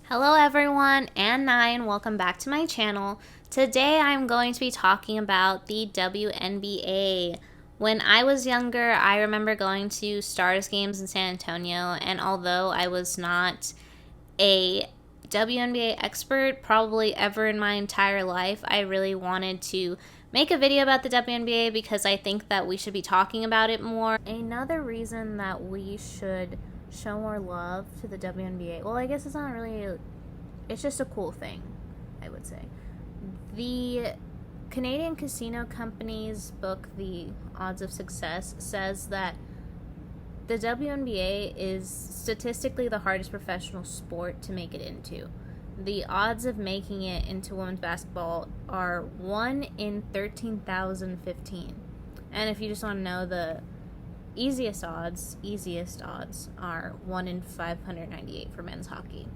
Hello everyone, Ann9, welcome back to my channel. Today I'm going to be talking about the WNBA. When I was younger, I remember going to Stars games in San Antonio, and although I was not a WNBA expert probably ever in my entire life, I really wanted to make a video about the WNBA because I think that we should be talking about it more. Another reason that we should show more love to the WNBA, well, I guess it's not really, it's just a cool thing, I would say. The Canadian casino company's book, The Odds of Success, says that the WNBA is statistically the hardest professional sport to make it into. The odds of making it into women's basketball are 1 in 13,015. And if you just want to know, the easiest odds are 1 in 598 for men's hockey.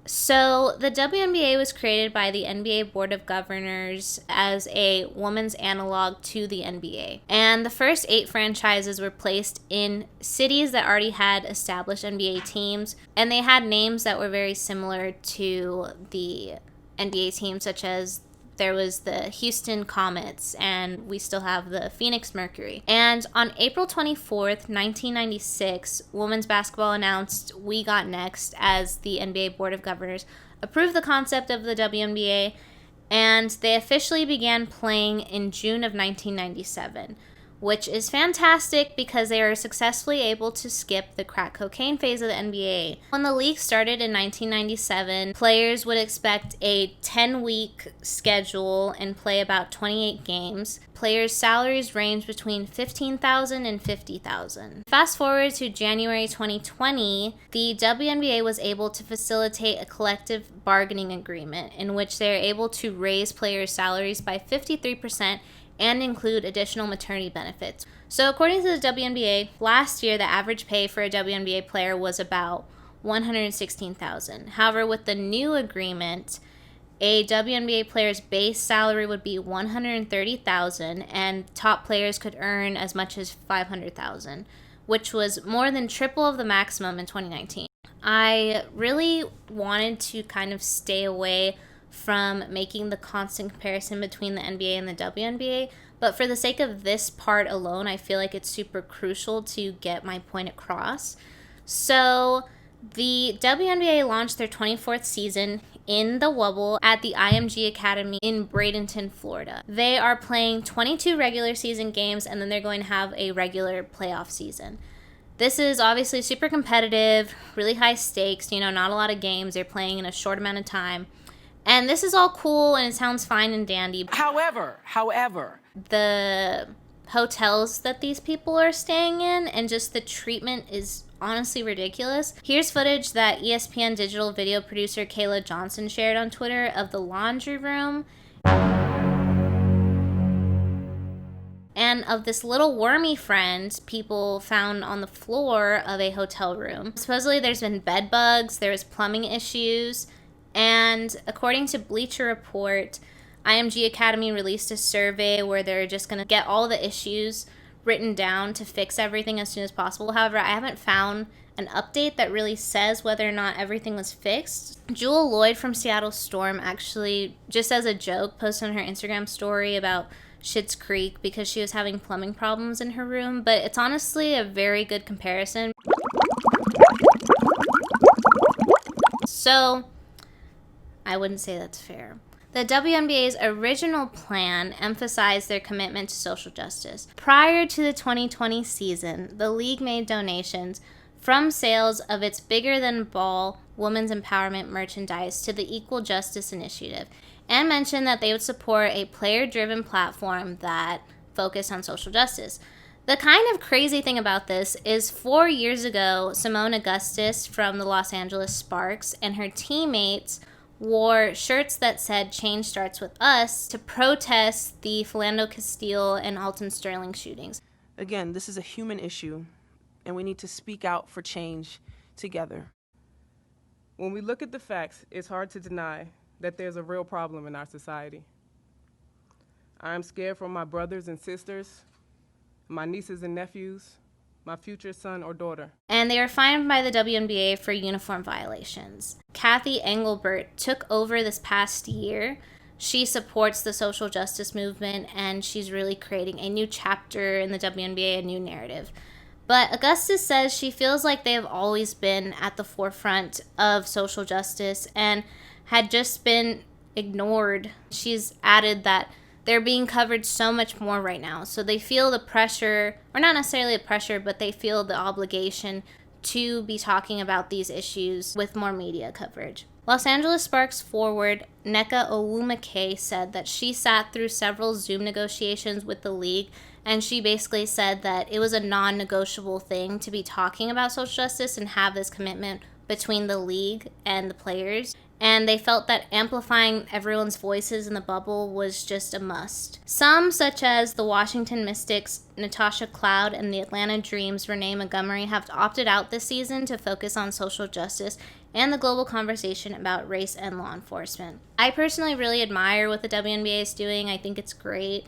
So the WNBA was created by the NBA Board of Governors as a women's analog to the NBA. And the first 8 franchises were placed in cities that already had established NBA teams. And they had names that were very similar to the NBA teams, such as there was the Houston Comets, and we still have the Phoenix Mercury. And on April 24th, 1996, women's basketball announced We Got Next as the NBA Board of Governors approved the concept of the WNBA, and they officially began playing in June of 1997, which is fantastic because they were successfully able to skip the crack cocaine phase of the NBA. When the league started in 1997, players would expect a 10-week schedule and play about 28 games. Players' salaries range between $15,000 and $50,000. Fast forward to January 2020, the WNBA was able to facilitate a collective bargaining agreement in which they are able to raise players' salaries by 53% and include additional maternity benefits. So according to the WNBA, last year the average pay for a WNBA player was about $116,000. However, with the new agreement, a WNBA player's base salary would be $130,000 and top players could earn as much as $500,000, which was more than triple of the maximum in 2019. I really wanted to kind of stay away from making the constant comparison between the NBA and the WNBA, but for the sake of this part alone, I feel like it's super crucial to get my point across. So the WNBA launched their 24th season in the Wubble at the IMG Academy in Bradenton, Florida. They are playing 22 regular season games, and then they're going to have a regular playoff season. This is obviously super competitive, really high stakes, not a lot of games. They're playing in a short amount of time. And this is all cool and it sounds fine and dandy. However, the hotels that these people are staying in and just the treatment is honestly ridiculous. Here's footage that ESPN digital video producer Kayla Johnson shared on Twitter of the laundry room and of this little wormy friend people found on the floor of a hotel room. Supposedly there's been bed bugs, there's plumbing issues. And according to Bleacher Report, IMG Academy released a survey where they're just going to get all the issues written down to fix everything as soon as possible. However, I haven't found an update that really says whether or not everything was fixed. Jewel Lloyd from Seattle Storm actually, just as a joke, posted on her Instagram story about Schitt's Creek because she was having plumbing problems in her room. But it's honestly a very good comparison. So I wouldn't say that's fair. The WNBA's original plan emphasized their commitment to social justice. Prior to the 2020 season, the league made donations from sales of its bigger-than-ball women's empowerment merchandise to the Equal Justice Initiative and mentioned that they would support a player-driven platform that focused on social justice. The kind of crazy thing about this is 4 years ago, Simone Augustus from the Los Angeles Sparks and her teammates wore shirts that said "Change Starts With Us" to protest the Philando Castile and Alton Sterling shootings. again, this is a human issue, and we need to speak out for change together. When we look at the facts, it's hard to deny that there's a real problem in our society. I am scared for my brothers and sisters, my nieces and nephews, my future son or daughter. And they were fined by the WNBA for uniform violations. Kathy Engelbert took over this past year. She supports the social justice movement, and she's really creating a new chapter in the WNBA, a new narrative. But Augustus says she feels like they have always been at the forefront of social justice and had just been ignored. She's added that they're being covered so much more right now. So they feel the pressure, or not necessarily the pressure, but they feel the obligation to be talking about these issues with more media coverage. Los Angeles Sparks forward Nneka Onwumike said that she sat through several Zoom negotiations with the league, and she basically said that it was a non-negotiable thing to be talking about social justice and have this commitment between the league and the players. And they felt that amplifying everyone's voices in the bubble was just a must. Some, such as the Washington Mystics' Natasha Cloud and the Atlanta Dream's Renee Montgomery, have opted out this season to focus on social justice and the global conversation about race and law enforcement. I personally really admire what the WNBA is doing. I think it's great.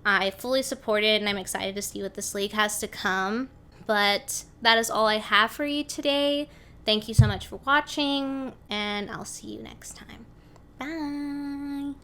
I fully support it, and I'm excited to see what this league has to come. But that is all I have for you today. Thank you so much for watching, and I'll see you next time. Bye!